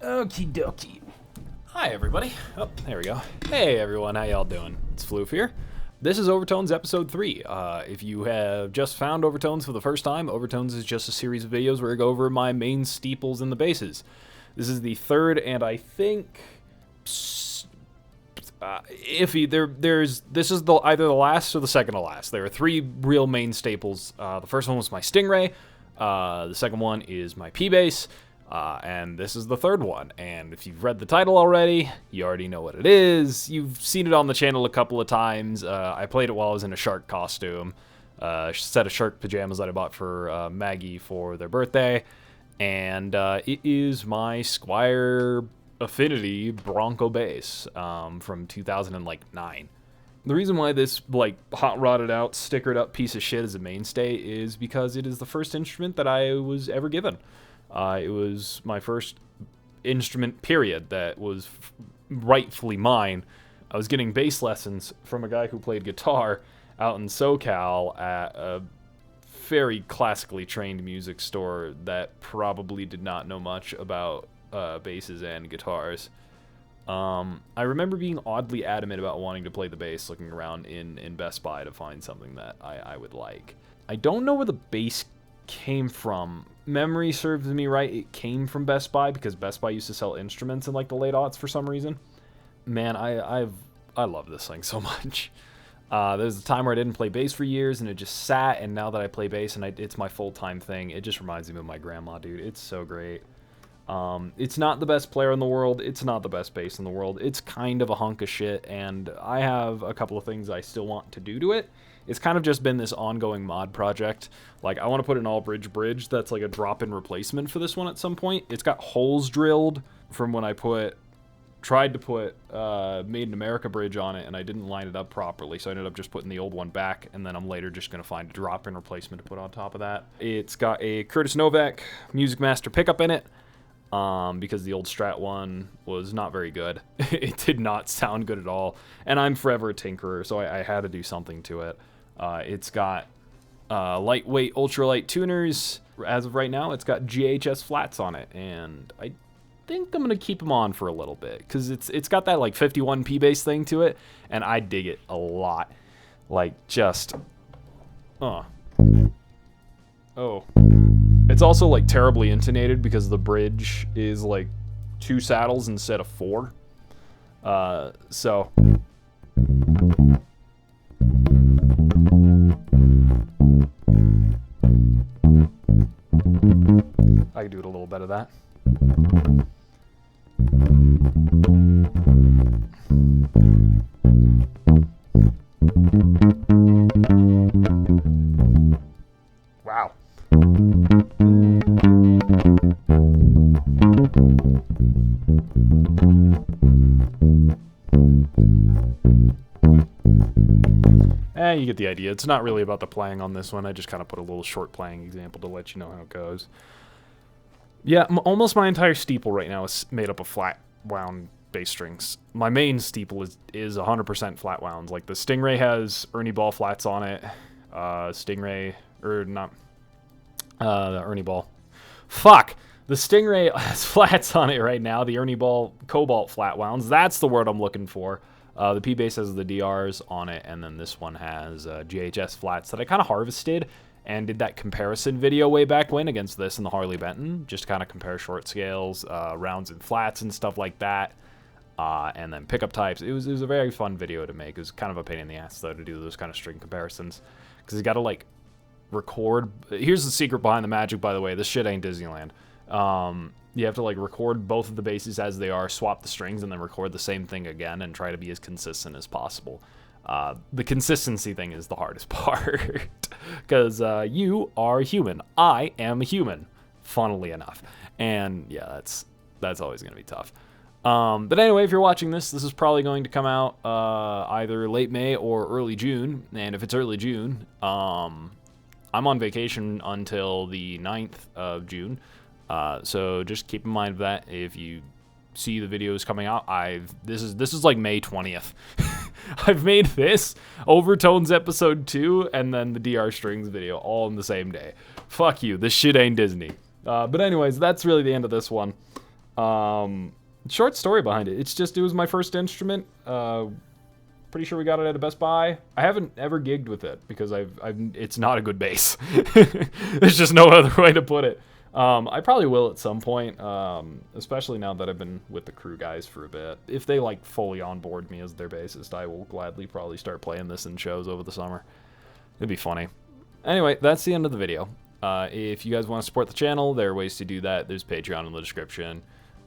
Okie dokie. Hi, everybody. Oh, there we go. Hey, everyone. How y'all doing? It's Floof here. This is Overtones Episode 3. If you have just found Overtones for the first time, Overtones is just a series of videos where I go over my main steeples and the basses. This is the third, and I think... iffy. This is either the last or the second to last. There are three real main staples. The first one was my Stingray. The second one is my P-Bass. And this is the third one, and if you've read the title already, you already know what it is. You've seen it on the channel a couple of times. I played it while I was in a shark costume, a set of shark pajamas that I bought for Maggie for their birthday, and it is my Squier Bronco bass from 2009. The reason why this hot rodded out, stickered up piece of shit is a mainstay is because it is the first instrument that I was ever given. It was my first instrument, period, that was rightfully mine. I was getting bass lessons from a guy who played guitar out in SoCal at a very classically trained music store that probably did not know much about basses and guitars. I remember being oddly adamant about wanting to play the bass, looking around in Best Buy to find something that I would like. I don't know where the bass came from. Memory serves me right, it came from Best Buy because Best Buy used to sell instruments in like the late aughts for some reason. Man, I love this thing so much. There's a time where I didn't play bass for years and it just sat, and now that I play bass and it's my full-time thing, it just reminds me of my grandma, dude. It's so great. It's not the best player in the world, it's not the best bass in the world, it's kind of a hunk of shit, and I have a couple of things I still want to do to it. It's kind of just been this ongoing mod project. Like, I want to put an all-bridge that's like a drop-in replacement for this one at some point. It's got holes drilled from when I tried to put Made in America bridge on it, and I didn't line it up properly, so I ended up just putting the old one back, and then I'm later just going to find a drop-in replacement to put on top of that. It's got a Curtis Novak Music Master pickup in it, because the old Strat one was not very good. It did not sound good at all, and I'm forever a tinkerer, so I had to do something to it. It's got lightweight ultralight tuners. As of right now, it's got GHS flats on it, and I think I'm gonna keep them on for a little bit because it's got that like 51 P-bass thing to it, and I dig it a lot. Like, just oh, it's also like terribly intonated because the bridge is like 2 saddles instead of 4. So. I could do it a little better of that. Wow. You get the idea. It's not really about the playing on this one. I just kind of put a little short playing example to let you know how it goes. Yeah, almost my entire steeple right now is made up of flat wound bass strings. My main steeple is 100% flat wounds. Like, the Stingray has Ernie Ball flats on it. The Ernie Ball. Fuck! The Stingray has flats on it right now. The Ernie Ball Cobalt flat wounds. That's the word I'm looking for. The P-Bass has the DRs on it, and then this one has GHS flats that I kind of harvested and did that comparison video way back when against this and the Harley Benton, just to kind of compare short scales, rounds and flats and stuff like that, and then pickup types. It was a very fun video to make. It was kind of a pain in the ass, though, to do those kind of string comparisons, because you got to, like, record. Here's the secret behind the magic, by the way. This shit ain't Disneyland. You have to like record both of the basses as they are, swap the strings, and then record the same thing again and try to be as consistent as possible. The consistency thing is the hardest part because you are human. I am a human, funnily enough. And yeah, that's always going to be tough. But anyway, if you're watching this is probably going to come out either late May or early June. And if it's early June, I'm on vacation until the 9th of June. So just keep in mind that if you see the videos coming out, this is like May 20th. I've made this, Overtones episode 2, and then the DR Strings video all in the same day. Fuck you, this shit ain't Disney. But anyways, that's really the end of this one. Short story behind it. It was my first instrument. Pretty sure we got it at a Best Buy. I haven't ever gigged with it because it's not a good bass. There's just no other way to put it. I probably will at some point, especially now that I've been with the crew guys for a bit. If they like fully onboard me as their bassist, I will gladly probably start playing this in shows over the summer. It'd be funny. Anyway, that's the end of the video. If you guys want to support the channel, there are ways to do that. There's Patreon in the description.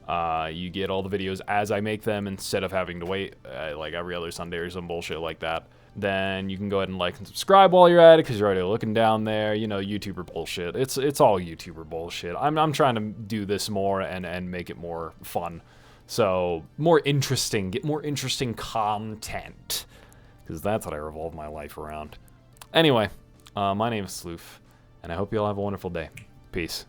You get all the videos as I make them instead of having to wait like every other Sunday or some bullshit like that. Then you can go ahead and like and subscribe while you're at it because you're already looking down there. You know, YouTuber bullshit. It's all YouTuber bullshit. I'm trying to do this more and make it more fun. So more interesting, get more interesting content because that's what I revolve my life around. Anyway, my name is Floof, and I hope you all have a wonderful day. Peace.